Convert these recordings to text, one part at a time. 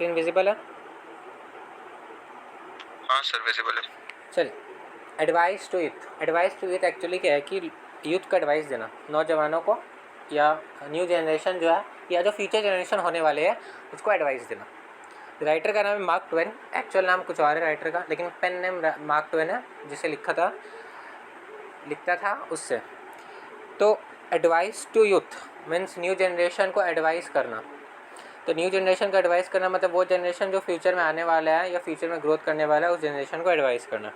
Screen visible है? हाँ sir visible है। चलिए, एडवाइस टू यूथ एक्चुअली क्या है कि यूथ को एडवाइस देना, नौजवानों को या न्यू जनरेशन जो है या जो फ्यूचर जनरेशन होने वाले हैं उसको एडवाइस देना। राइटर का नाम है मार्क ट्वेन, एक्चुअल नाम कुछ और है राइटर का, लेकिन पेन नेम मार्क ट्वेन है जिसे लिखता था उससे। तो advice to youth means new generation को एडवाइस करना। तो न्यू जनरेशन को एडवाइस करना मतलब वो जनरेशन जो फ्यूचर में आने वाला है या फ्यूचर में ग्रोथ करने वाला है उस जनरेशन को एडवाइस करना।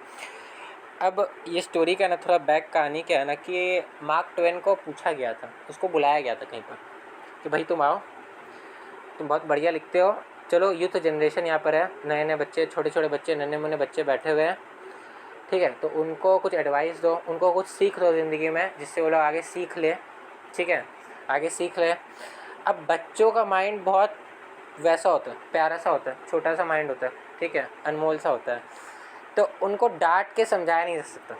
अब ये स्टोरी का ना थोड़ा बैक कहानी क्या है ना कि मार्क ट्वेन को पूछा गया था, उसको बुलाया गया था कहीं पर कि भाई तुम आओ, तुम बहुत बढ़िया लिखते हो, चलो यूथ जनरेशन यहाँ पर है, नए नए बच्चे, छोटे छोटे बच्चे, नन्हे मुन्ने बच्चे बैठे हुए हैं, ठीक है, तो उनको कुछ एडवाइस दो, उनको कुछ सीख दो ज़िंदगी में जिससे वो लोग आगे सीख ले, ठीक है, आगे सीख ले। अब बच्चों का माइंड बहुत वैसा होता है, प्यारा सा होता है, छोटा सा माइंड होता है, ठीक है, अनमोल सा होता है, तो उनको डांट के समझाया नहीं जा सकता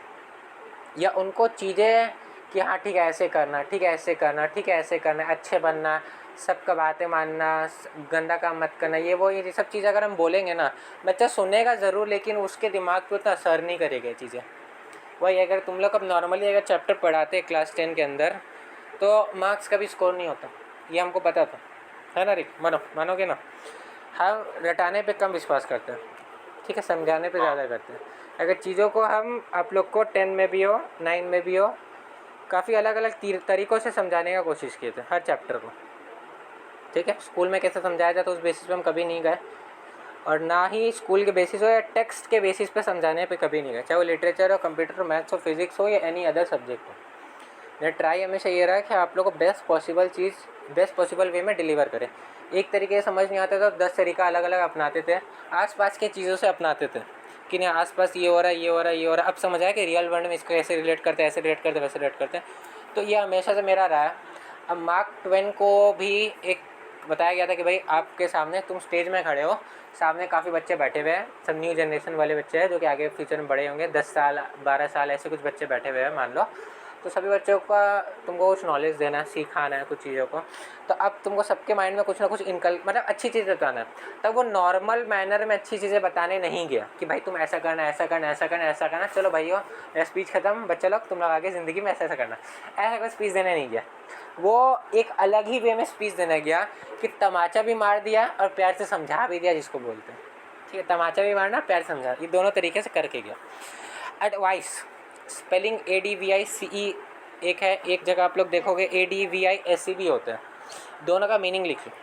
या उनको चीज़ें कि हाँ ठीक है ऐसे करना, ठीक है ऐसे करना, ठीक है ऐसे करना, अच्छे बनना, सबका बातें मानना, गंदा काम मत करना, ये सब चीज़ अगर हम बोलेंगे ना, बच्चा सुनेगा ज़रूर लेकिन उसके दिमाग पे उतना असर नहीं करेगा ये चीज़ें। वही अगर तुम लोग अब नॉर्मली अगर चैप्टर पढ़ाते हैं क्लास 10 के अंदर तो मार्क्स का भी स्कोर नहीं होता, ये हमको पता था, है ना रिक? मानोगे ना? हम रटाने पे कम विश्वास करते हैं, ठीक है, समझाने पे ज़्यादा करते हैं। अगर चीज़ों को हम आप लोग को 10 में भी हो 9 में भी हो काफ़ी अलग अलग तरीक़ों से समझाने का कोशिश किए थे हर चैप्टर को, ठीक है। स्कूल में कैसे समझाया जाता है उस बेसिस पे हम कभी नहीं गए और ना ही स्कूल के बेसिस हो या टेक्स्ट के बेसिस पे समझाने पे कभी नहीं गए, चाहे वो लिटरेचर हो, कंप्यूटर हो, मैथ्स हो, फिजिक्स हो या एनी अदर सब्जेक्ट हो। मेरा ट्राई हमेशा ये रहा है कि आप लोग को बेस्ट पॉसिबल वे में डिलीवर करें। एक तरीके से समझ नहीं आता तो 10 तरीका अलग अलग अपनाते थे, आसपास के चीज़ों से अपनाते थे कि नहीं आसपास ये हो रहा है, ये हो रहा है, ये हो रहा है, अब समझ आया कि रियल वर्ल्ड में इसको ऐसे रिलेट करते हैं, ऐसे रिलेट करते हैं, वैसे रिलेट करते हैं। तो ये हमेशा से मेरा रहा है। अब मार्क ट्वेन को भी एक बताया गया था कि भाई आपके सामने तुम स्टेज में खड़े हो, सामने काफ़ी बच्चे बैठे हुए हैं, सब न्यू जनरेशन वाले बच्चे हैं जो कि आगे फ्यूचर में बड़े होंगे, 10 साल 12 साल ऐसे कुछ बच्चे बैठे हुए हैं मान लो। तो सभी बच्चों का तुमको कुछ नॉलेज देना है, सिखाना है कुछ चीज़ों को। तो अब तुमको सबके माइंड में कुछ ना कुछ मतलब अच्छी चीज़ बताना है। तब वो नॉर्मल मैनर में अच्छी चीज़ें बताने नहीं गया कि भाई तुम ऐसा करना, ऐसा करना, ऐसा करना, ऐसा करना, चलो भाइयों मेरा स्पीच खत्म, बच्चे लोग तुम लोग आगे ज़िंदगी में ऐसा ऐसा करना, ऐसा कोई स्पीच देने नहीं गया। वो एक अलग ही वे में स्पीच देने गया कि तमाचा भी मार दिया और प्यार से समझा भी दिया जिसको बोलते हैं, ठीक है, तमाचा भी मारना, प्यार से समझा, ये दोनों तरीके से करके गया। एडवाइस स्पेलिंग ADVICE एक है, एक जगह आप लोग देखोगे ADVISE भी होता है, दोनों का मीनिंग लिखिए,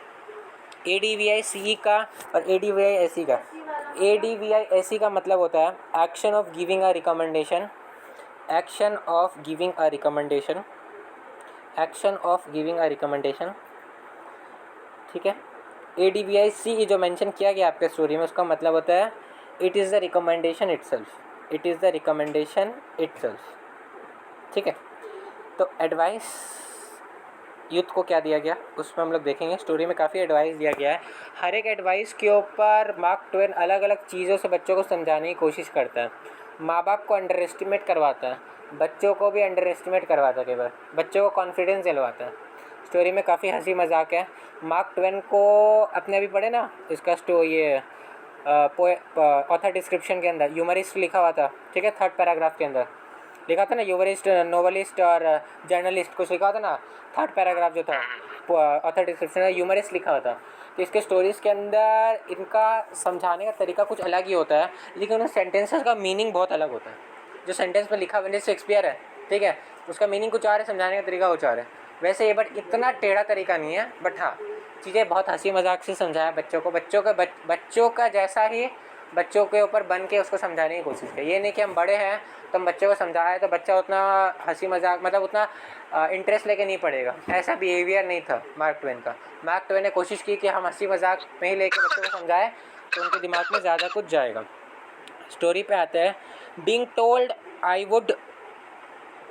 ADVICE का और ADVISE का। ADVISE का मतलब होता है action of giving a recommendation, action of giving a recommendation, action of giving a recommendation, ठीक है। ADVICE जो मेंशन किया गया आपके स्टोरी में उसका मतलब होता है it is the recommendation itself, it is the recommendation itself, ठीक है। तो एडवाइस यूथ को क्या दिया गया उसमें हम लोग देखेंगे, स्टोरी में काफ़ी एडवाइस दिया गया है। हर एक एडवाइस के ऊपर मार्क ट्वेन अलग अलग चीज़ों से बच्चों को समझाने की कोशिश करता है। माँ बाप को अंडर एस्टिमेट करवाता है, बच्चों को भी अंडर एस्टिमेट करवाता है, कई बार बच्चों को कॉन्फिडेंस दिलवाता है। स्टोरी में काफ़ी हंसी मजाक है। मार्क ट्वेन को अपने अभी पढ़े ना इसका ये ऑथर डिस्क्रिप्शन के अंदर ह्यूमरिस्ट लिखा हुआ था, ठीक है, 3rd पैराग्राफ के अंदर लिखा था ना, ह्यूमरिस्ट, नोवेलिस्ट और जर्नलिस्ट कुछ लिखा था ना, 3rd पैराग्राफ जो था ऑथर डिस्क्रिप्शन में ह्यूमरिस्ट लिखा हुआ था। तो इसके स्टोरीज़ के अंदर इनका समझाने का तरीका कुछ अलग ही होता है, लेकिन उन सेंटेंसेस का मीनिंग बहुत अलग होता है। जो सेंटेंस में लिखा हुआ शेक्सपियर है, ठीक है, उसका मीनिंग कुछ और है, समझाने का तरीका कुछ और है। वैसे ये बट इतना टेढ़ा तरीका नहीं है, बट हाँ चीज़ें बहुत हंसी मजाक से समझाया बच्चों को, बच्चों का जैसा ही बच्चों के ऊपर बन के उसको समझाने की कोशिश की। ये नहीं कि हम बड़े हैं तो हम बच्चों को समझाए तो बच्चा उतना हंसी मजाक मतलब उतना इंटरेस्ट लेके नहीं पढ़ेगा, ऐसा बिहेवियर नहीं था मार्क ट्वेन का। मार्क ट्वेन ने कोशिश की कि हम हंसी मजाक में ही लेके बच्चों को समझाएं तो उनके दिमाग में ज़्यादा कुछ जाएगा। स्टोरी पे आते हैं। Being told I would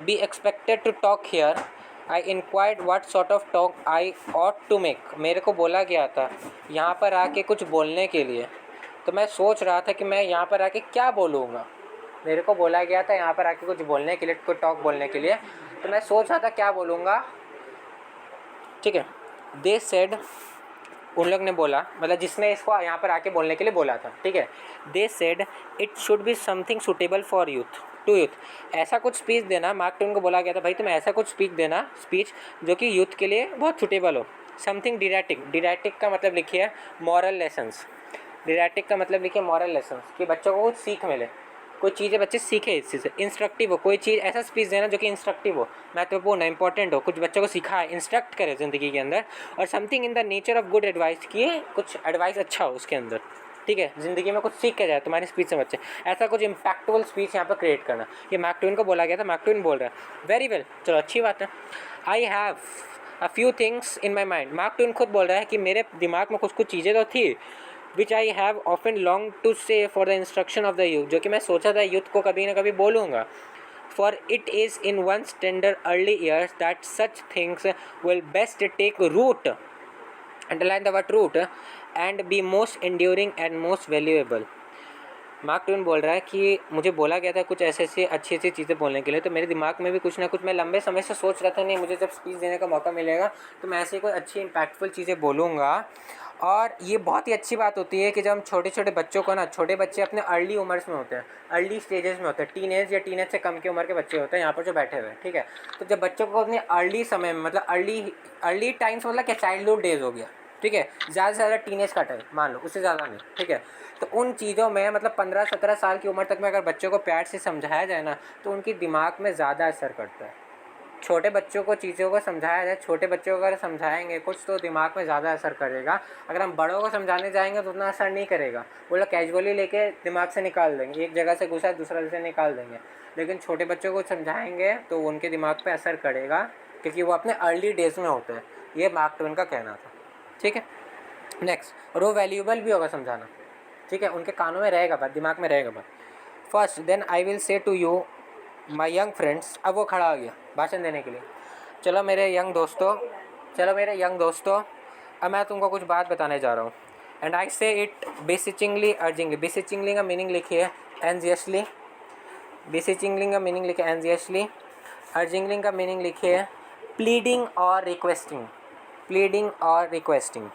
be expected to talk here, I inquired what sort of talk I ought to make. मेरे को बोला गया था यहाँ पर आके कुछ बोलने के लिए, तो मैं सोच रहा था कि मैं यहाँ पर आके क्या बोलूँगा। मेरे को बोला गया था यहाँ पर आके कुछ बोलने के लिए, कुछ टॉक बोलने के लिए, तो मैं सोच रहा था क्या बोलूँगा, ठीक है। दे सेड उन लोग ने बोला, मतलब जिसने इसको यहाँ पर आके बोलने के लिए बोला था, ठीक है, they said it should be something suitable for youth, to youth. ऐसा कुछ स्पीच देना, मार्क ट्वेन को बोला गया था भाई तुम ऐसा कुछ स्पीच देना, स्पीच जो कि यूथ के लिए बहुत सुटेबल हो। समथिंग डिडैक्टिक, डिडैक्टिक का मतलब लिखिए मॉरल लेसन्स, डिडैक्टिक का मतलब लिखिए मॉरल लेसन्स, कि बच्चों को कुछ सीख मिले, कोई चीज़ें बच्चे सीखे इस चीज़ से। इंस्ट्रक्टिव हो, कोई चीज़ ऐसा स्पीच देना जो कि इंस्ट्रक्टिव हो, महत्वपूर्ण, इंपॉर्टेंट हो, कुछ बच्चों को सिखाए, इंस्ट्रक्ट करे ज़िंदगी के अंदर। और something in the nature of good advice, कि कुछ एडवाइस अच्छा हो उसके अंदर, ठीक है, ज़िंदगी में कुछ सीख के जाए तुम्हारी स्पीच से बच्चे। ऐसा कुछ इम्पैक्टफुल स्पीच यहाँ पर क्रिएट करना, ये मार्क ट्वेन को बोला गया था, मार्क ट्वेन बोल रहा है। वेरी वेल, चलो अच्छी बात है। I have a few things in my mind, mark Twain खुद बोल रहा है कि मेरे दिमाग में कुछ कुछ चीज़ें तो थी, which I have often longed to say for the instruction of the youth, जो कि मैं सोचा था यूथ को कभी ना कभी बोलूँगा। For it is in one's tender early years that such things will best take root, underline the word root, and be most enduring and most valuable. Mark Twain बोल रहा है कि मुझे बोला गया था कुछ ऐसी ऐसी अच्छी अच्छी चीज़ें बोलने के लिए, तो मेरे दिमाग में भी कुछ ना कुछ, मैं लंबे समय से सोच रहा था नहीं मुझे जब स्पीच देने का मौका मिलेगा तो मैं ऐसी कोई अच्छी इम्पैक्टफुल चीज़ें बोलूँगा। और ये बहुत ही अच्छी बात होती है कि जब हम छोटे छोटे बच्चों को ना, छोटे बच्चे अपने अर्ली उम्र में होते हैं, अर्ली स्टेजेस में होते हैं, टीनेज या टीनेज से कम की उम्र के बच्चे होते हैं यहाँ पर जो बैठे हुए हैं, ठीक है। तो जब बच्चों को अपने अर्ली समय में, मतलब अर्ली टाइम्स, मतलब क्या चाइल्डहुड डेज हो गया, ठीक है, ज़्यादा से ज़्यादा टीनेज का टाइम मान लो, उससे ज़्यादा नहीं, ठीक है। तो उन चीज़ों में मतलब 15-17 साल की उम्र तक में अगर बच्चों को प्यार से समझाया जाए ना, तो उनकी दिमाग में ज़्यादा असर करता है। छोटे बच्चों को चीज़ों को समझाया जाए, छोटे बच्चों को अगर समझाएंगे कुछ तो दिमाग में ज़्यादा असर करेगा। अगर हम बड़ों को समझाने जाएंगे तो उतना असर नहीं करेगा, वो लोग कैजुअली लेके दिमाग से निकाल देंगे, एक जगह से घुसा दूसरा से निकाल देंगे। लेकिन छोटे बच्चों को समझाएंगे तो उनके दिमाग पे असर करेगा, क्योंकि वो अपने अर्ली डेज में होते हैं। ये मार्क ट्वेन का कहना था, ठीक है। नेक्स्ट, और वो वैल्यूएबल भी होगा समझाना, ठीक है, उनके कानों में रहेगा बात, दिमाग में रहेगा बात। First then I will say to you my young friends, अब वो खड़ा हो गया भाषण देने के लिए। चलो मेरे यंग दोस्तों, चलो मेरे यंग दोस्तों, अब मैं तुमको कुछ बात बताने जा रहा हूँ। एंड आई से इट बेसिचिंगली अर्जिंगली, बेसिचिंगली का मीनिंग लिखिए एनजियसली, बेसिचिंगली का मीनिंग लिखिए एनजियसली, अर्जिंगली का मीनिंग लिखिए प्लीडिंग और रिक्वेस्टिंग, प्लीडिंग और रिक्वेस्टिंग।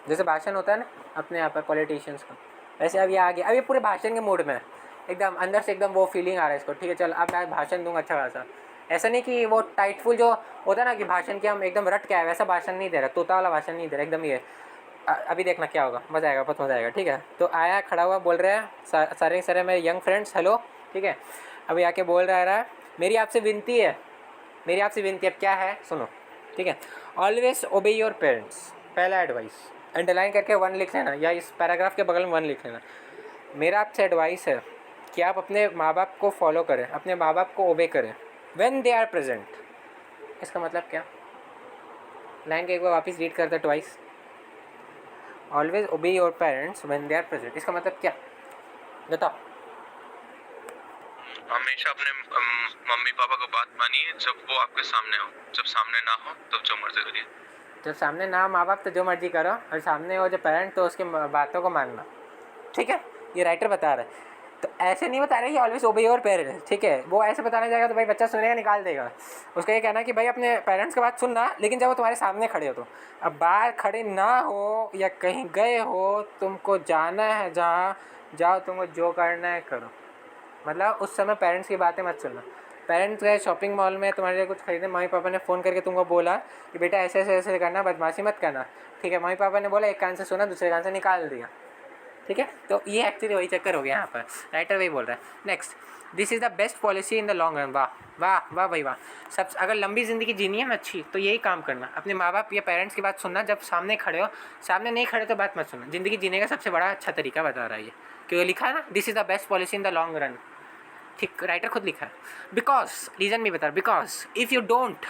जैसे भाषण होता है ना अपने यहाँ पर पॉलिटिशियंस का, वैसे अब ये आ गया, अब ये पूरे भाषण के मूड में एकदम अंदर से एकदम वो फीलिंग आ रहा है इसको, ठीक है चल अब मैं भाषण दूंगा अच्छा खासा। ऐसा नहीं कि वो टाइटफुल जो होता है ना कि भाषण के हम एकदम रट के आए, वैसा भाषण नहीं दे रहा, तोता वाला भाषण नहीं दे रहा, एकदम ये अभी देखना क्या होगा, मज़ा आएगा, बहुत मज़ा आएगा, ठीक है। तो आया खड़ा हुआ बोल रहा है सारे सारे मेरे यंग फ्रेंड्स हेलो, ठीक है। अभी आके बोल रहा है मेरी आपसे विनती है, मेरी आपसे विनती अब क्या है सुनो, ठीक है। ऑलवेज ओबे योर पेरेंट्स, पहला एडवाइस, अंडरलाइन करके 1 लिख लेना, या इस पैराग्राफ के बगल में 1 लिख लेना। मेरा आपसे एडवाइस है कि आप अपने माँ बाप को फॉलो करें, अपने माँ बाप को ओबे करें व्हेन दे आर प्रेजेंट। इसका मतलब क्या, लाइन के एक बार वापस रीड करते twice, always obey your parents when they are present, इसका मतलब क्या बताओ। हमेशा अपने मम्मी पापा को बात मानिए जब वो आपके सामने हो, जब सामने ना हो तो जो मर्जी करिए। जब सामने ना माँ बाप तो जो मर्जी करो, और सामने हो जो पेरेंट तो उसकी बातों को मानना, ठीक है। ये राइटर बता रहा है, तो ऐसे नहीं बता रहे कि ऑलवेज ओबे योर पेरेंट्स, ठीक है। वो ऐसे बताने जाएगा तो भाई बच्चा सुनेगा निकाल देगा। उसका ये कहना है कि भाई अपने पेरेंट्स की बात सुनना, लेकिन जब वो तुम्हारे सामने खड़े हो तो। अब बाहर खड़े ना हो या कहीं गए हो, तुमको जाना है जहाँ जाओ, तुमको जो करना है करो, मतलब उस समय पेरेंट्स की बातें मत सुनना। पेरेंट्स गए शॉपिंग मॉल में तुम्हारे लिए कुछ खरीदने, मम्मी पापा ने फ़ोन करके तुमको बोला कि बेटा ऐसे ऐसे ऐसे करना, बदमाशी मत करना, ठीक है। मम्मी पापा ने बोला, एक कान से सुना दूसरे कान से निकाल दिया, ठीक है। तो ये एक्चुअली वही चक्कर हो गया यहाँ पर, राइटर वही बोल रहा है। Next, this is the best policy in the long run. वाह वाह वाह भाई वाह। सब अगर लंबी ज़िंदगी जीनी है ना अच्छी, तो यही काम करना, अपने माँ बाप या पेरेंट्स की बात सुनना जब सामने खड़े हो, सामने नहीं खड़े तो बात मत सुनना। ज़िंदगी जीने का सबसे बड़ा अच्छा तरीका बता रहा है ये, क्योंकि लिखा है ना this is the best policy in the long run, ठीक, राइटर खुद लिखा है। बिकॉज रीज़न भी बता, because if you don't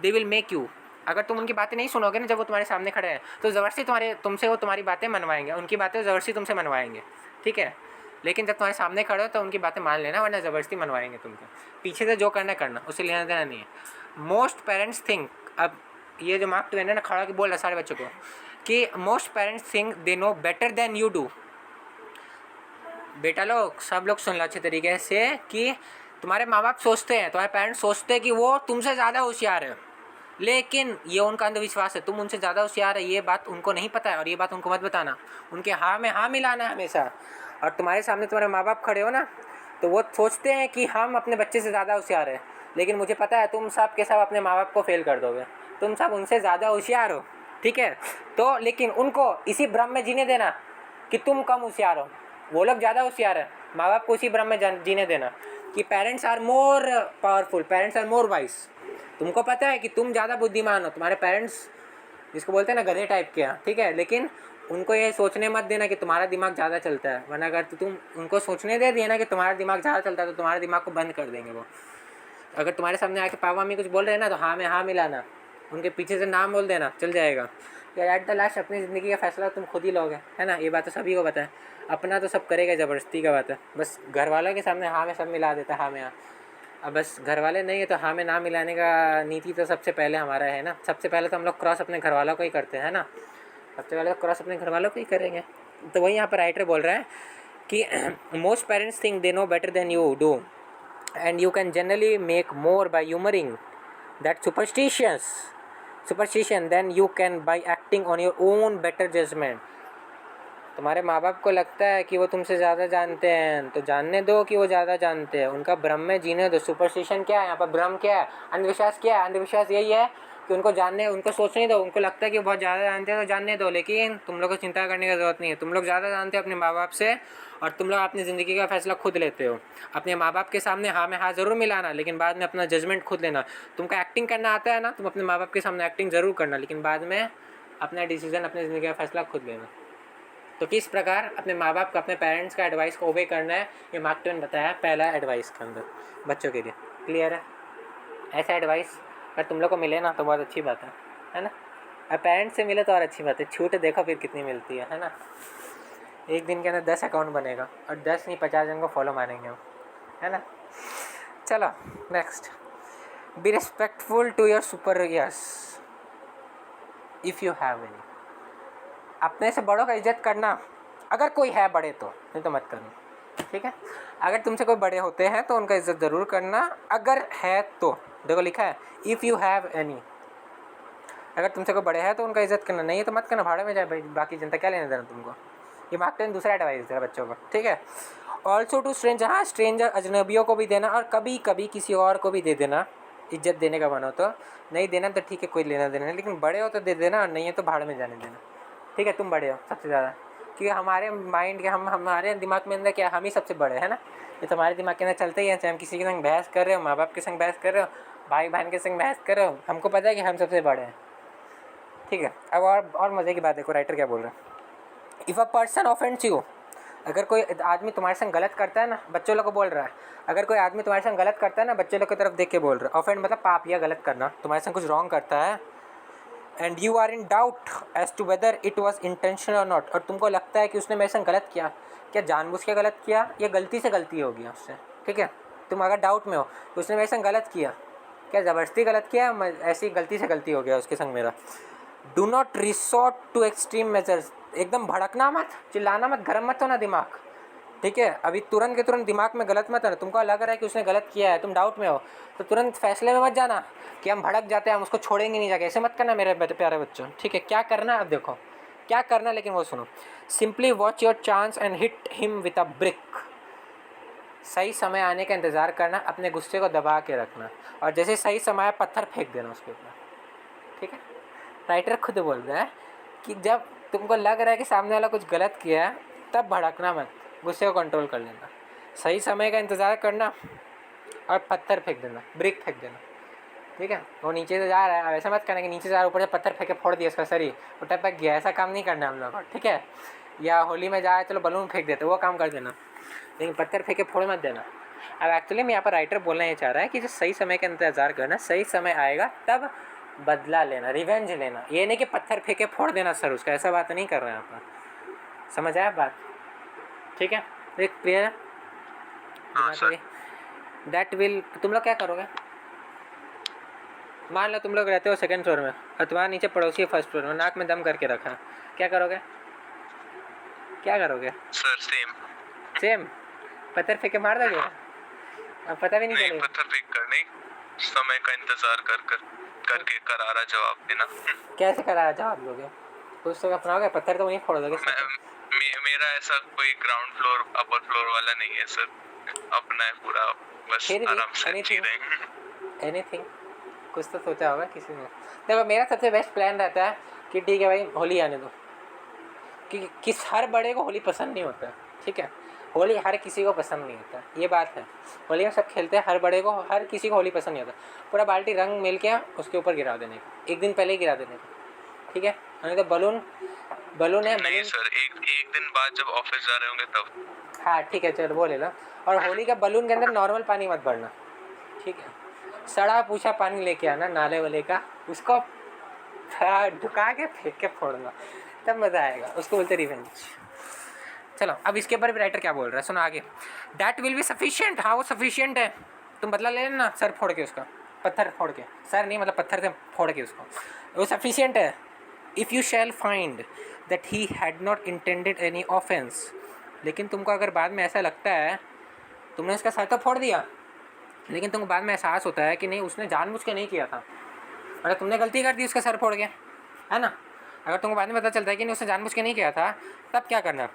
they will make you, अगर तुम उनकी बातें नहीं सुनोगे ना जब वो तुम्हारे सामने खड़े हैं, तो ज़बरदस्ती तुमसे वो तुम्हारी बातें मनवाएंगे, उनकी बातें ज़बरदस्ती तुमसे मनवाएंगे, ठीक है। लेकिन जब तुम्हारे सामने खड़े हो तो उनकी बातें मान लेना, वरना ज़बरदस्ती मनवाएंगे तुमको। पीछे से जो करना करना, उससे लेना देना नहीं है। मोस्ट पेरेंट्स थिंक, अब ये जो मार्क ट्वेन है ना खड़ा के बोल रहा है सारे बच्चों को कि most parents think they know better than you do. बेटा लोग, सब लोग सुन लो अच्छे तरीके से कि तुम्हारे माँ बाप सोचते हैं, तुम्हारे पेरेंट्स सोचते हैं कि वो तुमसे ज़्यादा होशियार है, लेकिन ये उनका अंधविश्वास है, तुम उनसे ज़्यादा होशियार है, ये बात उनको नहीं पता है और ये बात उनको मत बताना। उनके हाँ में हाँ मिलाना है हमेशा। और तुम्हारे सामने तुम्हारे माँ बाप खड़े हो ना, तो वो सोचते हैं कि हम अपने बच्चे से ज़्यादा होशियार है, लेकिन मुझे पता है तुम सब के सब अपने माँ बाप को फेल कर दोगे, तुम सब उनसे ज़्यादा होशियार हो, ठीक है। तो लेकिन उनको इसी भ्रम में जीने देना कि तुम कम होशियार हो, वो लोग ज़्यादा होशियार है। माँ बाप को उसी भ्रम में जीने देना कि parents are more powerful, parents are more wise. तुमको पता है कि तुम ज़्यादा बुद्धिमान हो, तुम्हारे पेरेंट्स जिसको बोलते हैं ना गधे टाइप के हैं, ठीक है। लेकिन उनको ये सोचने मत देना कि तुम्हारा दिमाग ज़्यादा चलता है, वरना अगर तुम उनको सोचने दे दिया ना कि तुम्हारा दिमाग ज़्यादा चलता है तो तुम्हारे दिमाग को बंद कर देंगे वो। अगर तुम्हारे सामने आके पापा मम्मी कुछ बोल रहे हैं ना, तो हाँ में हाँ मिलाना, उनके पीछे से नाम बोल देना, चल जाएगा। या एट द लास्ट अपनी ज़िंदगी का फैसला तुम खुद ही लोगे, है ना। ये बात तो सभी को पता है, अपना तो सब करेगा, ज़बरदस्ती का बात है। बस घर वालों के सामने हाँ में सब मिला देता है, हाँ में हाँ। अब बस घर वाले नहीं है तो हाँ में ना मिलाने का नीति तो सबसे पहले हमारा है ना। सबसे पहले तो हम लोग क्रॉस अपने घर वालों को ही करते हैं ना, सबसे पहले तो क्रॉस अपने घर वालों को ही करेंगे। तो वही यहाँ पर राइटर बोल रहा है कि most parents think they know better than you do and you can generally make more by humoring that superstition than you can by acting on your own better judgment। तुम्हारे माँ बाप को लगता है कि वो तुमसे ज़्यादा जानते हैं, तो जानने दो कि वो ज़्यादा जानते हैं, उनका भ्रम में जीने दो। सुपरस्टिशन क्या है यहाँ पर, भ्रम क्या है, अंधविश्वास क्या है। अंधविश्वास यही है कि उनको सोचने दो, उनको लगता है कि वो बहुत ज़्यादा जानते हैं तो जानने दो, लेकिन तुम लोग को चिंता करने की ज़रूरत नहीं है। तुम लोग ज़्यादा जानते हो अपने माँ बाप से और तुम लोग अपनी ज़िंदगी का फैसला खुद लेते हो। अपने माँ बाप के सामने हाँ में हाँ ज़रूर मिलाना, लेकिन बाद में अपना जजमेंट खुद लेना। तुमको एक्टिंग करना आता है ना, तुम अपने माँ बाप के सामने एक्टिंग ज़रूर करना, लेकिन बाद में अपना डिसीजन, अपनी ज़िंदगी का फैसला खुद लेना। तो किस प्रकार अपने माँ बाप का, अपने पेरेंट्स का एडवाइस को ओबे करना है, ये मार्क ट्वेन बताया पहला एडवाइस के अंदर बच्चों के लिए। क्लियर है। ऐसा एडवाइस अगर तुम लोग को मिले ना तो बहुत अच्छी बात है ना। और पेरेंट्स से मिले तो और अच्छी बात है। छूट देखो फिर कितनी मिलती है ना। एक दिन के अंदर 10 अकाउंट बनेगा और 10 नहीं 50 जन को फॉलो मारेंगे हम, है ना। चलो next, be respectful to your superiors if you have any. अपने से बड़ों का इज्जत करना, अगर कोई है बड़े तो, नहीं तो मत करना, ठीक है। अगर तुमसे कोई बड़े होते हैं तो उनका इज्जत ज़रूर करना, अगर है तो। देखो लिखा है इफ़ यू हैव एनी, अगर तुमसे कोई बड़े हैं तो उनका इज्जत करना, नहीं है तो मत करना, भाड़े में जाए भाई, बाकी जनता क्या लेना देना तुमको। ये मार्क ट्वेन दूसरा एडवाइस देगा बच्चों को, ठीक है। ऑल्सो टू स्ट्रेंजर, हाँ स्ट्रेंजर अजनबियों को भी देना, और कभी कभी किसी और को भी दे देना। इज्जत देने का मन हो तो, नहीं देना तो ठीक है, कोई लेना देना नहीं, लेकिन बड़े हो तो दे देना और नहीं है तो भाड़ में जाने देना, ठीक है। तुम बड़े हो सबसे ज़्यादा, क्योंकि हमारे माइंड के हमारे दिमाग में अंदर क्या, हम ही सबसे बड़े हैं ना। ये तो हमारे दिमाग के अंदर चलते ही है, चाहे हम किसी के संग बहस कर रहे हो, माँ बाप के संग बहस कर रहे हो, भाई बहन के संग बहस कर रहे हो, हमको पता है कि हम सबसे बड़े हैं, ठीक है। अब और मज़े की बात देखो राइटर क्या बोल रहे हैं। If a person offends you, अगर कोई आदमी तुम्हारे संग गलत करता है ना, बच्चों लोग को बोल रहा है, अगर कोई आदमी तुम्हारे संग गलत करता है ना, बच्चों लोग की तरफ देख के बोल रहा है। ऑफेंड मतलब पाप या गलत करना, तुम्हारे संग कुछ रॉन्ग करता है, and you are in doubt as to whether it was intentional और नॉट, और तुमको लगता है कि उसने मेरे संग गलत किया, क्या जानबूझ के गलत किया या गलती से गलती हो गया उससे, ठीक है। तुम अगर डाउट में हो कि उसने मेरे संग गलत किया, क्या ज़बरदस्ती गलत किया, ऐसी गलती से गलती हो गया उसके संग मेरा। Do not resort to extreme measures, एकदम भड़कना मत, चिल्लाना मत, गर्म मत होना दिमाग, ठीक है। अभी तुरंत के तुरंत दिमाग में गलत मत आना। तुमको लग रहा है कि उसने गलत किया है, तुम डाउट में हो, तो तुरंत फैसले में मत जाना कि हम भड़क जाते हैं, हम उसको छोड़ेंगे नहीं जाके, ऐसे मत करना मेरे प्यारे बच्चों, ठीक है। क्या करना, अब देखो क्या करना, लेकिन वो सुनो। Simply watch your chance and hit him with a brick, सही समय आने का इंतज़ार करना, अपने गुस्से को दबा के रखना, और जैसे सही समय पत्थर फेंक देना उसके ऊपर, ठीक है। राइटर खुद बोल रहा है कि जब तुमको लग रहा है कि सामने वाला कुछ गलत किया है, तब भड़कना मत, गुस्से को कंट्रोल कर लेना, सही समय का इंतज़ार करना और पत्थर फेंक देना, ब्रिक फेंक देना, ठीक है। वो नीचे से जा रहा है, ऐसा मत करना कि नीचे से जा रहा ऊपर से पत्थर फेंके फोड़ दिया उसका शरीर, वो टपक गया, ऐसा काम नहीं करना हम लोग को, ठीक है। या होली में जाए चलो बलून फेंक देते, वो काम कर देना, लेकिन पत्थर फेंके फोड़ मत देना। अब एक्चुअली में यहाँ पर राइटर बोलना ये चाह रहा है कि जो सही समय का इंतज़ार करना, सही समय आएगा तब बदला लेना, रिवेंज लेना, ये नहीं कि पत्थर फेंके फोड़ देना सर उसका, ऐसा बात नहीं कर रहे हैं यहाँ पर। समझ आया बात, ठीक है। एक क्लियर है। दैट विल, तुम लोग क्या करोगे, मान लो तुम लोग रहते हो सेकंड फ्लोर में और तुम्हारा नीचे पड़ोसी है फर्स्ट फ्लोर में, नाक में दम करके रखा, क्या करोगे, क्या करोगे सर? सेम पत्थर फेंके मार दोगे, अब पता भी नहीं चलेगा। पत्थर फेंक कर नहीं, समय का इंतजार कर कर करके करारा जवाब देना। कैसे करारा जवाब दोगे? कुछ तो अपनाओगे, पत्थर तो वहीं फोड़ दोगे। मेरा ऐसा कोई ग्राउंड फ्लोर अपर फ्लोर वाला नहीं है सर, अपना है पूरा, बस फिर भी आराम से जी रहे हैं। एनीथिंग कुछ तो सोचा होगा किसी ने। देखो मेरा सबसे बेस्ट प्लान रहता है कि ठीक है भाई होली आने दो, कि हर बड़े को होली पसंद नहीं होता है, ठीक है। होली हर किसी को पसंद नहीं होता, ये बात है। होली में सब खेलते हैं, हर बड़े को, हर किसी को होली पसंद नहीं होता। पूरा बाल्टी रंग मिल के उसके ऊपर गिरा देने का, एक दिन पहले ही गिरा देने का, ठीक है। नहीं तो बलून है नहीं सर, एक दिन बाद जब ऑफिस जा रहे होंगे तब। हाँ ठीक है चलो वो ले लो। और होली का बलून के अंदर नॉर्मल पानी मत भरना, ठीक है। सड़ा पूछा पानी लेके आना नाले वाले का, उसको ढुका के फेंक के फोड़ना, तब मज़ा आएगा। उसको बोलते रिवेंज। चलो अब इसके ऊपर भी राइटर क्या बोल रहा है सुनो आगे। दैट विल बी सफिशिएंट, हाँ वो सफिशिएंट है, तुम बदला ले लेना सर फोड़ के उसका, पत्थर फोड़ के, सर नहीं मतलब पत्थर से फोड़ के उसको, वो सफिशिएंट है। If you shall find that he had not intended any offence, लेकिन तुमको अगर बाद में ऐसा लगता है, तुमने उसका सर तो फोड़ दिया लेकिन तुमको बाद में एहसास होता है कि नहीं उसने जानबूझ के नहीं किया था, मतलब तुमने गलती कर दी उसका सर फोड़ के, है ना। अगर तुमको बाद में पता चलता है कि नहीं उसने जानबूझ के नहीं किया था, तब क्या करना?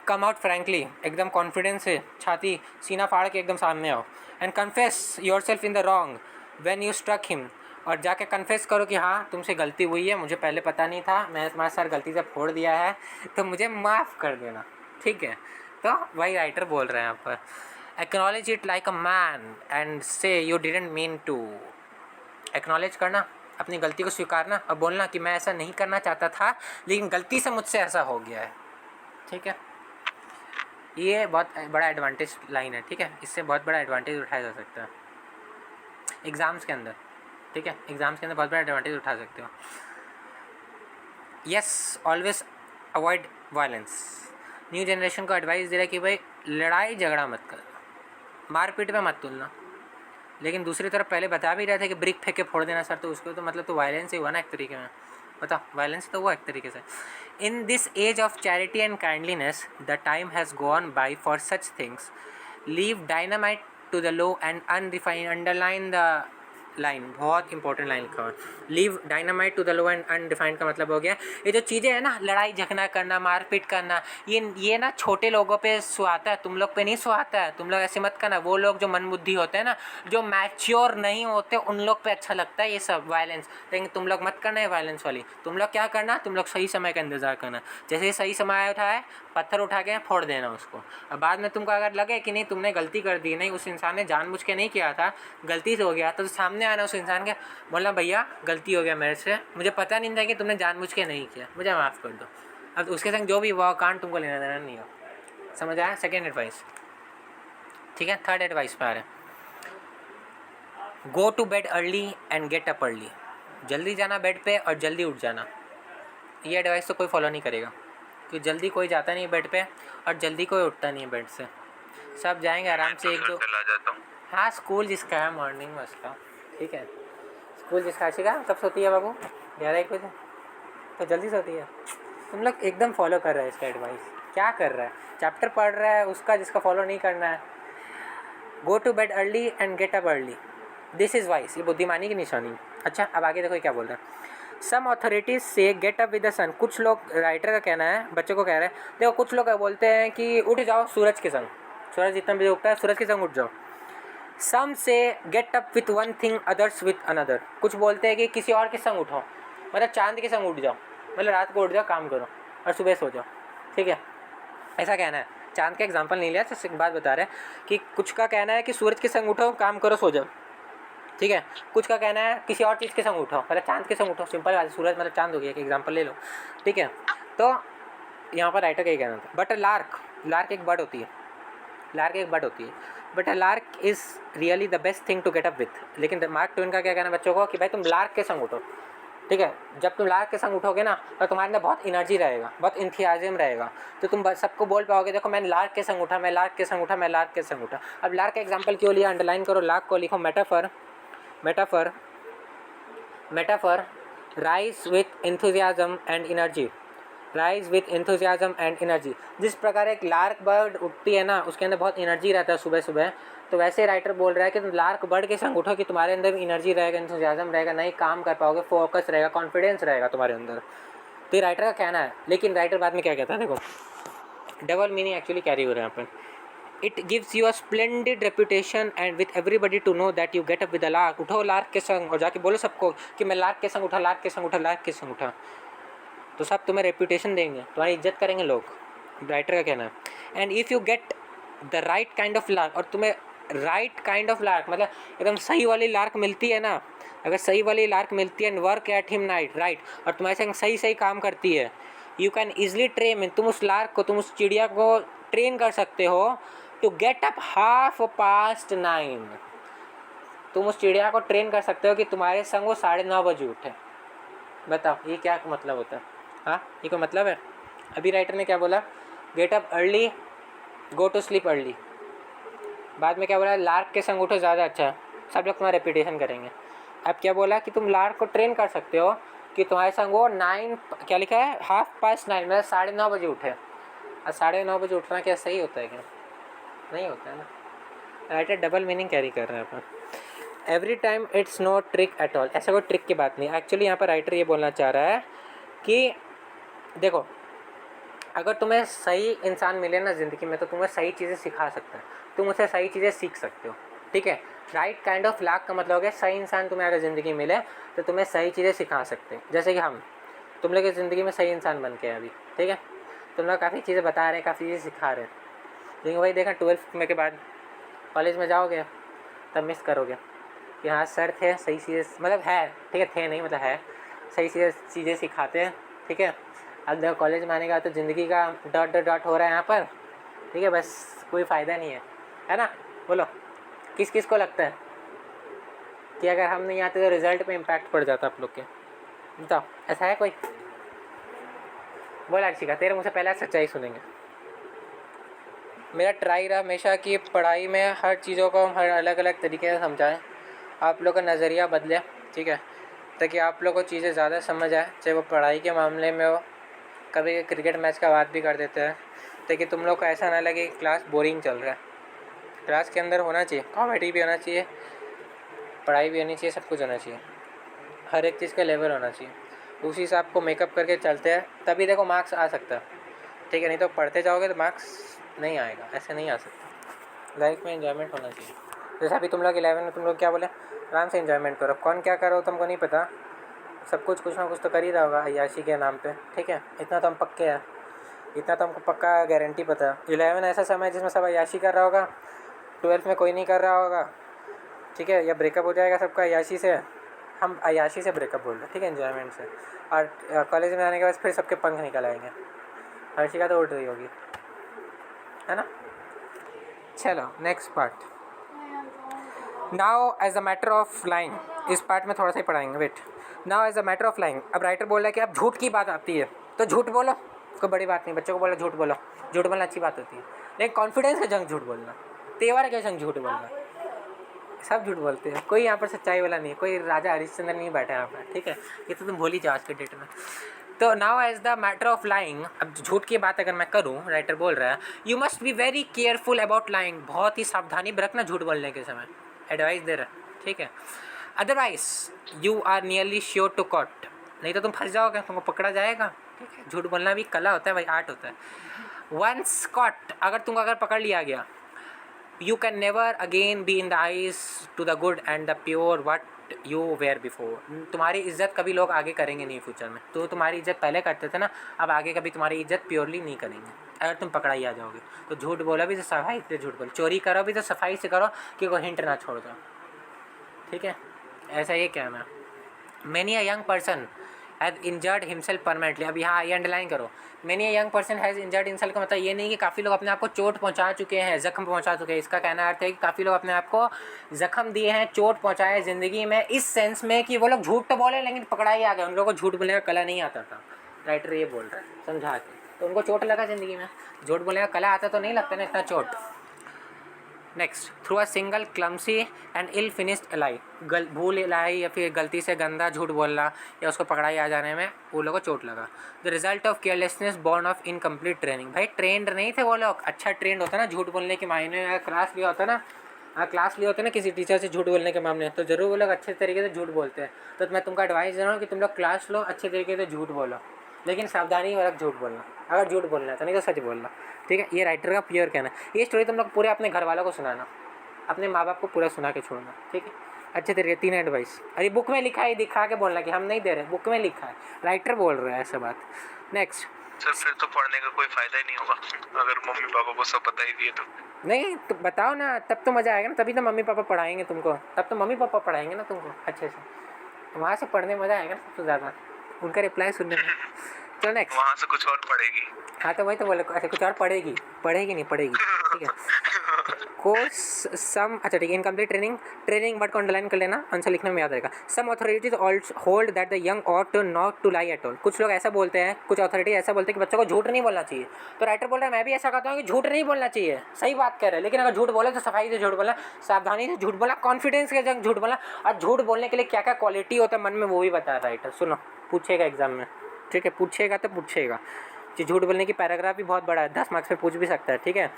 कम आउट फ्रैंकली, एकदम कॉन्फिडेंस से छाती सीना फाड़ के एकदम सामने आओ, and confess yourself in the wrong when you struck him, और जाके कन्फेस करो कि हाँ तुमसे गलती हुई है, मुझे पहले पता नहीं था, मैंने तुम्हारा सर गलती से फोड़ दिया है, तो मुझे माफ़ कर देना, ठीक है। तो वही राइटर बोल रहे हैं यहाँ पर, acknowledge it like a man and say you didn't mean to. Acknowledge करना, अपनी गलती को स्वीकारना और बोलना कि मैं ऐसा नहीं करना चाहता था लेकिन गलती से मुझसे ऐसा हो गया है, ठीक है। ये बहुत बड़ा एडवांटेज लाइन है, ठीक है। इससे बहुत बड़ा एडवांटेज उठाया जा सकता है एग्ज़ाम्स के अंदर, ठीक है। एग्ज़ाम्स के अंदर बहुत बड़ा एडवांटेज उठा सकते हो। Yes always avoid violence, new generation को एडवाइस दे रहा है कि भाई लड़ाई झगड़ा मत कर, मारपीट पे मत तुलना, लेकिन दूसरी तरफ पहले बता भी रहे थे कि ब्रिक फेंक के फोड़ देना सर, तो उसको तो मतलब तो वायलेंस ही हुआ ना एक तरीके में, बता वायलेंस तो हुआ एक तरीके से। In this age of charity and kindliness the time has gone by for such things, leave dynamite to the low and unrefined, underline the line, बहुत इंपॉर्टेंट लाइन लिखा हुआ, leave dynamite to the low and undefined का मतलब हो गया ये जो चीज़ें हैं ना, लड़ाई झगड़ा करना, मारपीट करना, ये ना छोटे लोगों पे सुहाता है, तुम लोग पे नहीं सुहाता है। तुम लोग ऐसे मत करना, वो लोग जो मनबुद्धि होते हैं ना, जो मैच्योर नहीं होते, उन लोग पे अच्छा लगता है ये सब वायलेंस, लेकिन तुम लोग मत करना है वायलेंस वाली। तुम लोग क्या करना, तुम लोग सही समय का इंतज़ार करना, जैसे ही सही समय उठा है पत्थर उठा के फोड़ देना उसको। अब बाद में तुमको अगर लगे कि नहीं तुमने गलती कर दी, नहीं उस इंसान ने जानबूझ के नहीं किया था, गलती से हो गया, तो सामने आना उस इंसान के, बोलना भैया गलती हो गया मेरे से, मुझे पता नहीं था कि तुमने जानबूझ के नहीं किया, मुझे माफ़ कर दो। अब उसके संग जो भी हुआ कांड तुमको लेना देना नहीं हो, समझ आया? सेकेंड एडवाइस, ठीक है। थर्ड एडवाइस पे आ रहे हैं, go to bed early and get up early, जल्दी जाना बेड पे और जल्दी उठ जाना। ये एडवाइस तो कोई फॉलो नहीं करेगा, कि जल्दी कोई जाता नहीं है बेड पे और जल्दी कोई उठता नहीं है बेड से, सब जाएंगे आराम से एक दो, चला जाता हूँ। हाँ स्कूल जिसका है मॉर्निंग में उसका, ठीक है। स्कूल जिसका आशिका कब सोती है बाबू? 11-1 बजे, तो जल्दी सोती है। तुम लोग एकदम फॉलो कर रहे हैं इसका एडवाइस, क्या कर रहा है, चैप्टर पढ़ रहा है उसका जिसका फॉलो नहीं करना है। Go to bed early and get up early, this is wise, ये बुद्धिमानी की निशानी। अच्छा अब आगे देखो क्या बोल रहा है, सम अथॉरिटीज़ से गेट अप विद द सन, कुछ लोग, राइटर का कहना है, बच्चों को कह रहे हैं, देखो कुछ लोग बोलते हैं कि उठ जाओ सूरज के संग, सूरज जितना बजे उगता है सूरज के संग उठ जाओ। सम से gate up with one thing others with another, कुछ बोलते हैं कि किसी और के संग उठो, मतलब चांद के संग उठ जाओ, मतलब रात को उठ जाओ काम करो और सुबह सो जाओ, ठीक है, ऐसा कहना है। चांद का एग्जांपल नहीं लिया, तो एक बात बता रहे हैं कि कुछ का कहना है कि सूरज के संग उठो काम करो सो जाओ, ठीक है। कुछ का कहना है किसी और चीज़ के संग उठो, मतलब चांद के संग उठो, सिंपल बात, सूरज मतलब चांद हो गया, एक एग्जांपल ले लो, ठीक है। तो यहाँ पर राइटर का ही कहना था, बट अ लार्क एक बर्ड होती है, लार्क एक बर्ड होती है, but a lark is really the best thing to get up with. लेकिन मार्क ट्वेन का क्या कहना है बच्चों को कि भाई तुम लार्क के संग उठो, ठीक है। जब तुम लार्क के संग उठोगे ना तो तुम्हारे अंदर बहुत एनर्जी रहेगा, बहुत इंथियाज़म रहेगा, तो तुम सबको बोल पाओगे देखो मैं लार्क के संग उठा, मैं लार्क के संग उठा, मैं लार्क के संग उठा। अब लार्क का एग्जाम्पल क्यों लिया, अंडरलाइन करो, लार्क को लिखो metaphor rise with enthusiasm and energy, rise with enthusiasm and energy. जिस प्रकार एक लार्क बर्ड उठती है ना, उसके अंदर बहुत एनर्जी रहता है सुबह सुबह, तो वैसे राइटर बोल रहा है कि तुम लार्क बर्ड के संग उठो कि तुम्हारे अंदर भी एनर्जी रहेगा, एंथुजियाज्म रहेगा, नहीं काम कर पाओगे, फोकस रहेगा, कॉन्फिडेंस रहेगा तुम्हारे अंदर। तो ये राइटर का कहना है। लेकिन राइटर बाद में क्या कहता है, देखो डबल मीनिंग एक्चुअली कैरी हो रहा है यहाँ पर। It gives you a splendid reputation and with everybody to know that you get up with a lark. उठो लार्क के संग और जाके बोलो सबको कि मैं लार्क के संग उठा, लार्क के संग उठा, लार्क के संग उठा, तो सब तुम्हें रेपुटेशन देंगे, तुम्हारी इज्जत करेंगे लोग, राइटर का कहना है। And if you get the right kind of lark, और तुम्हें राइट काइंड ऑफ लार्क मतलब एकदम सही वाली लार्क मिलती है ना, अगर सही वाली लार्क मिलती है and work at him night right, और तुम्हारे संग सही सही काम करती है, यू कैन ईजिली ट्रेन, तुम उस लार्क को, तुम उस चिड़िया को ट्रेन कर सकते हो टू गेट अप 9:30। तुम उस चिड़िया को ट्रेन कर सकते हो कि तुम्हारे संग वो 9:30 बजे उठे। बताओ ये क्या मतलब होता है? हाँ, ये कोई मतलब है? अभी राइटर ने क्या बोला, get up early, go to sleep early. बाद में क्या बोला, लार्क के संग उठो, ज़्यादा अच्छा है, सब लोग तुम्हारा रेपुटेशन करेंगे। अब क्या बोला कि तुम लार्क को ट्रेन कर सकते हो कि तुम्हारे संग वो 9, क्या लिखा है, 9:30 मतलब 9:30 बजे उठे। और 9:30 बजे उठना क्या सही होता है क्या? नहीं होता है ना। राइटर डबल मीनिंग कैरी कर रहा है अपन। Every time it's no trick at all, ऐसा कोई ट्रिक की बात नहीं। एक्चुअली यहाँ पर राइटर ये बोलना चाह रहा है कि देखो, अगर तुम्हें सही इंसान मिले ना ज़िंदगी में, तो तुम्हें सही चीज़ें सिखा सकता है, तुम उससे सही चीज़ें सीख सकते हो, ठीक है। राइट काइंड ऑफ लाक का मतलब है सही इंसान तुम्हें अगर ज़िंदगी मिले तो तुम्हें सही चीज़ें सिखा सकते हैं। जैसे कि हम तुम लोग की ज़िंदगी में सही इंसान बन के हैं अभी, ठीक है। तुम लोग काफ़ी चीज़ें बता रहे हैं, काफ़ी चीज़ें सिखा रहे हैं, लेकिन वही देखा 12th में के बाद कॉलेज में जाओगे तब मिस करोगे कि हाँ सर थे सही चीज़ें, मतलब है, ठीक है, थे नहीं मतलब है, सही चीज़ें सिखाते हैं, ठीक है। अब देखो कॉलेज में आने का तो ज़िंदगी का डॉट डॉट डॉट हो रहा है यहाँ पर, ठीक है, बस कोई फ़ायदा नहीं है ना। बोलो किस किस को लगता है कि अगर हम नहीं आते तो रिज़ल्ट पे इम्पैक्ट पड़ जाता आप लोग के? बताओ ऐसा है कोई? बोल अर्शिका, तेरे मुझसे पहले सच्चाई सुनेंगे। मेरा ट्राई रहा हमेशा कि पढ़ाई में हर चीज़ों को हम हर अलग अलग तरीके से समझाएं, आप लोग का नज़रिया बदले, ठीक है, ताकि आप लोग को चीज़ें ज़्यादा समझ आए, चाहे वो पढ़ाई के मामले में हो, कभी क्रिकेट मैच का बात भी कर देते हैं, ताकि तुम लोग को ऐसा ना लगे क्लास बोरिंग चल रहा है। क्लास के अंदर होना चाहिए, कॉमेडी भी होना चाहिए, पढ़ाई भी होनी चाहिए, सब कुछ होना चाहिए, हर एक चीज़ का लेवल होना चाहिए। उसी से आपको मेकअप करके चलते हैं तभी देखो मार्क्स आ सकता है, ठीक है, नहीं तो पढ़ते जाओगे तो मार्क्स नहीं आएगा, ऐसे नहीं आ सकता। लाइफ में एंजॉयमेंट होना चाहिए। जैसे अभी तुम लोग 11 में तुम लोग क्या बोले, आराम से एंजॉयमेंट करो, कौन क्या करो तुमको नहीं पता, सब कुछ कुछ ना कुछ तो कर ही रहा होगा अय्याशी के नाम पे, ठीक है, इतना तो हम पक्के हैं, इतना तो हमको पक्का गारंटी पता है। 11 ऐसा समय है जिसमें सब अय्याशी कर रहा होगा, 12th में कोई नहीं कर रहा होगा, ठीक है, या ब्रेकअप हो जाएगा सबका अय्याशी से, हम अय्याशी से ब्रेकअप बोल रहे हैं, ठीक है, एंजॉयमेंट से। और कॉलेज में आने के बाद फिर सबके पंख निकल आएंगे, हर्षिका तो उठ रही होगी, है ना। चलो next part, now as a matter of lying, इस पार्ट में थोड़ा सा ही पढ़ाएंगे, wait. Now as a matter of lying, अब राइटर बोल रहा है कि अब झूठ की बात आती है तो झूठ बोलो, कोई बड़ी बात नहीं, बच्चों को बोलो झूठ बोलो, झूठ बोलना अच्छी बात होती है, लेकिन कॉन्फिडेंस के जंग झूठ बोलना, तेवर के जंग झूठ बोलना, सब झूठ बोलते हैं, कोई यहाँ पर सच्चाई वाला नहीं है, कोई राजा हरिश्चंद्र नहीं बैठा यहाँ पर, ठीक है, ये तो तुम भूल ही जाओ आज के डेट में। तो now as the matter of lying, अब झूठ की बात अगर मैं करूँ, राइटर बोल रहा है you must be very careful about lying, बहुत ही सावधानी बरतना झूठ बोलने के समय, एडवाइस दे रहा है, ठीक है। Otherwise you are nearly sure to caught, नहीं तो तुम फंस जाओगे, तुमको पकड़ा जाएगा, ठीक है, झूठ बोलना भी कला होता है भाई, आर्ट होता है। वंस कॉट, अगर पकड़ लिया गया, you can never again be in the eyes to the good and the pure what you were before, तुम्हारी इज्जत कभी लोग आगे करेंगे नहीं फ्यूचर में, तो तुम्हारी इज्जत पहले करते थे ना, अब आगे कभी तुम्हारी इज्जत प्योरली नहीं करेंगे अगर तुम पकड़ाई आ जाओगे। तो झूठ बोला भी तो सफाई से झूठ बोलो, चोरी करो भी तो सफाई से करो कि कोई हिंट ना छोड़ दो, ठीक है, ऐसा ये कहना है। Many a young person has injured himself permanently, अब यहाँ ये अंडरलाइन करो, many a young person has injured himself का मतलब ये नहीं कि काफ़ी लोग अपने आप को चोट पहुँचा चुके हैं, जख्म पहुँचा चुके हैं, इसका कहना अर्थ है कि काफ़ी लोग अपने आप को जख्म दिए हैं, चोट पहुँचाए ज़िंदगी में, इस सेंस में कि वो लोग झूठ तो बोले लेकिन पकड़ाई आ गए, उन लोगों को झूठ बोलने का कला नहीं आता था, राइटर ये बोल रहा है समझा के, तो उनको चोट लगा ज़िंदगी में, झूठ बोलने का कला आता तो नहीं लगता ना इतना चोट। Next, through a single clumsy and ill finished lie, भूल लाई या फिर गलती से गंदा झूठ बोलना या उसको पकड़ाई आ जाने में वो लोगों को चोट लगा। The result of carelessness born of incomplete training. भाई ट्रेंड नहीं थे वो लोग, अच्छा ट्रेंड होता ना झूठ बोलने के मायने में, क्लास लिया होता ना, क्लास लिया होता ना किसी टीचर से झूठ बोलने के मामले में, तो ज़रूर वो लोग अच्छे तरीके से झूठ बोलते हैं। तो मैं तुमको एडवाइस दे रहा हूँ कि तुम लोग क्लास लो, अच्छे तरीके से झूठ बोलो, लेकिन सावधानी वाला झूठ बोलना, अगर झूठ बोलना है तो, नहीं तो सच बोलना। ठीक है, ये राइटर का प्योर कहना है। ये स्टोरी तुम लोग पूरे अपने घर वालों को सुनाना, अपने माँ बाप को पूरा सुना के छोड़ना। ठीक है, अच्छे तरीके 3 एडवाइस। अरे बुक में लिखा है, दिखा के बोलना कि हम नहीं दे रहे, बुक में लिखा है, राइटर बोल रहा है ऐसा बात। नेक्स्ट सर फिर तो पढ़ने का कोई फायदा ही नहीं होगा अगर मम्मी पापा को सब बता ही दिए तो। नहीं तो बताओ ना, तब तो मज़ा आएगा ना, तभी तो मम्मी पापा पढ़ाएंगे तुमको, तब तो मम्मी पापा पढ़ाएंगे ना तुमको अच्छे से, वहाँ से पढ़ने मज़ा आएगा ना सबसे ज़्यादा, उनका रिप्लाई सुनने में। चलो नेक्स्ट। वहाँ से कुछ और पढ़ेगी। हाँ तो वही तो बोले, अच्छा कुछ और पढ़ेगी, पढ़ेगी नहीं पढ़ेगी। ठीक है, कोर्स सम, अच्छा ठीक है, इनकम्प्लीट ट्रेनिंग वर्ड को अंडरलाइन कर लेना, आंसर लिखने में याद रहेगा। Some authorities also hold that the young ought to not to lie at all. कुछ लोग ऐसा बोलते हैं, कुछ अथॉरिटी ऐसा बोलते हैं कि बच्चों को झूठ नहीं बोलना चाहिए। तो राइटर बोल रहा है मैं भी ऐसा कहता हूँ कि झूठ नहीं बोलना चाहिए, सही बात कह रहे हैं, लेकिन अगर झूठ बोले तो सफाई से झूठ बोलना, सावधानी से झूठ बोलना, कॉन्फिडेंस के साथ झूठ बोलना। और झूठ बोलने के लिए क्या क्या क्वालिटी होता है मन में, वो भी बता रहा है राइटर, सुनो, पूछेगा एग्जाम में। ठीक है, पूछेगा तो पूछेगा, झूठ बोलने की पैराग्राफ भी बहुत बड़ा है, 10 मार्क्स में पूछ भी सकता है। ठीक है,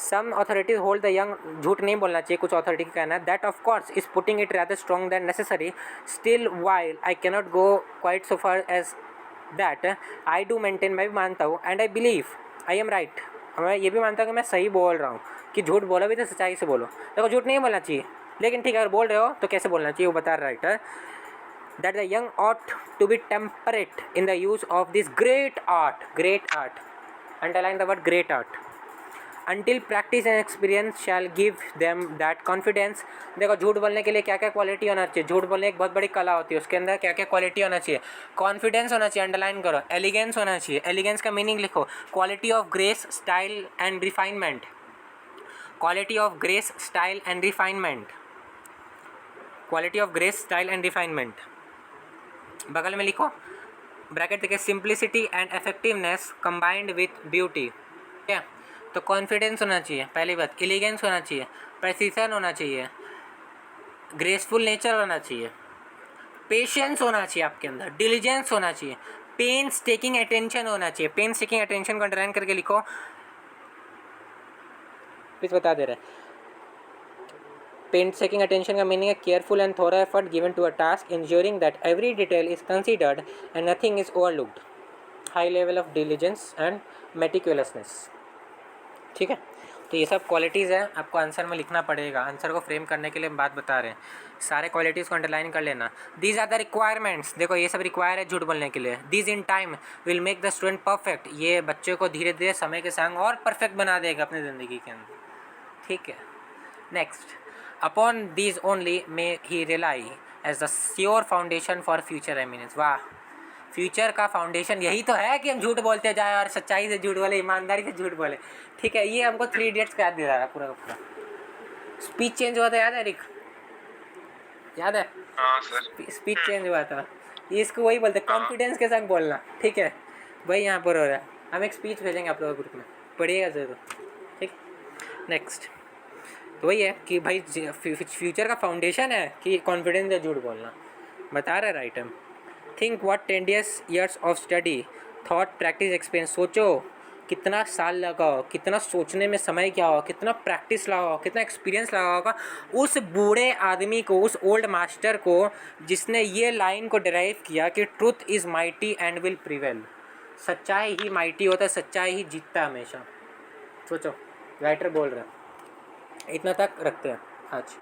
some authorities hold the young, झूठ नहीं बोलना चाहिए, कुछ अथॉरिटी का कहना है, that of course is putting it rather strong than necessary, still while I cannot go quite so far as that, I do maintain, मैं भी मानता हूँ, and I believe I am right, मैं ये भी मानता हूँ कि मैं सही बोल रहा हूँ, कि झूठ बोला भी तो सच्चाई से बोलो। देखो झूठ नहीं बोलना चाहिए, लेकिन ठीक है अगर बोल रहे हो तो कैसे बोलना चाहिए वो बता रहा writer. That the young ought to be temperate in the use of this great art, underline the word great art, until practice and experience shall give them that confidence। देखो झूठ बोलने के लिए क्या क्या क्वालिटी होना चाहिए, झूठ बोलने एक बहुत बड़ी कला होती है, उसके अंदर क्या क्या क्वालिटी होना चाहिए। कॉन्फिडेंस होना चाहिए, अंडरलाइन करो, एलिगेंस होना चाहिए, एलिगेंस का मीनिंग लिखो, quality of grace style and refinement, quality of grace style and refinement, quality of grace style and refinement. बगल में लिखो ब्रैकेट देखिए, simplicity and effectiveness combined with beauty. ठीक है, तो कॉन्फिडेंस होना चाहिए पहली बात, एलिगेंस होना चाहिए, प्रेसिशन होना चाहिए, ग्रेसफुल नेचर होना चाहिए, पेशेंस होना चाहिए आपके अंदर, डिलीजेंस होना चाहिए, पेन्स टेकिंग अटेंशन होना चाहिए। पेन्स टेकिंग अटेंशन को अंडरलाइन करके लिखो, प्लीज़ बता दे रहे हैं। Painstaking attention का मीनिंग है केयरफुल एंड थोड़ा effort given to a task, ensuring that every detail is considered and nothing is overlooked, high level of diligence and meticulousness. ठीक है, तो ये सब क्वालिटीज़ हैं, आपको आंसर में लिखना पड़ेगा, आंसर को फ्रेम करने के लिए हम बात बता रहे हैं, सारे क्वालिटीज़ को अंडरलाइन कर लेना। दीज आर द रिक्वायरमेंट्स, देखो ये सब रिक्वायर है झूठ बोलने के लिए। These in time will make the student perfect, ये बच्चों को धीरे धीरे समय के संग और परफेक्ट बना देगा अपनी ज़िंदगी के अंदर। ठीक है, next, upon these only may he rely as the sure foundation for future eminence. वाह, फ्यूचर का फाउंडेशन यही तो है कि हम झूठ बोलते जाए और सच्चाई से झूठ बोले, ईमानदारी से झूठ बोले। ठीक है, ये हमको 3 इडियट्स का याद दिला रहा है पूरा का पूरा। स्पीच चेंज हुआ था, याद है रिक, याद है? हाँ सर, स्पीच चेंज हुआ था, ये इसको वही बोलते हैं कॉन्फिडेंस के साथ बोलना। ठीक है, वही यहाँ पर हो रहा है। हम एक स्पीच भेजेंगे आप लोगों ग्रुप में, पढ़िएगा ज़रूर। ठीक, नेक्स्ट, तो वही है कि भाई फ्यूचर का फाउंडेशन है कि कॉन्फिडेंस या झूठ बोलना, बता रहा है writer. Think what 10 years of study, thought, practice, experience. सोचो कितना साल लगा हो, कितना सोचने में समय क्या हो, कितना प्रैक्टिस लगा हो, कितना एक्सपीरियंस लगा होगा उस बूढ़े आदमी को, उस ओल्ड मास्टर को जिसने ये लाइन को डिराइव किया कि truth is mighty and will prevail. सच्चाई ही माइटी होता है, सच्चाई ही जीतता है हमेशा। सोचो, राइटर बोल रहे हैं। इतना तक रखते हैं आज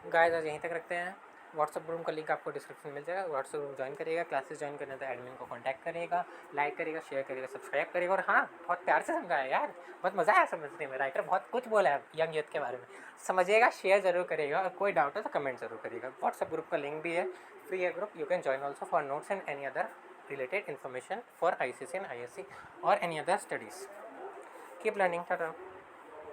गाइस, आज यहीं तक रखते हैं। व्हाट्सअप ग्रुप का लिंक आपको डिस्क्रिप्शन में मिल जाएगा, व्हाट्सअप ग्रुप ज्वाइन करिएगा, क्लासेस ज्वाइन करने तो एडमिन को कांटेक्ट करिएगा, लाइक करिएगा, शेयर करिएगा, सब्सक्राइब करिएगा। और हाँ, बहुत प्यार से समझाया यार, बहुत मज़ा आया समझने में, राइटर बहुत कुछ बोला है यंग यूथ के बारे में, समझिएगा, शेयर ज़रूर करिएगा, और कोई डाउट हो तो कमेंट जरूर करिएगा। व्हाट्सअप ग्रुप का लिंक भी है, फ्री है group, you can join also for notes and any other related information for ICSE and ISC or any other studies. Keep learning. Ta-ta.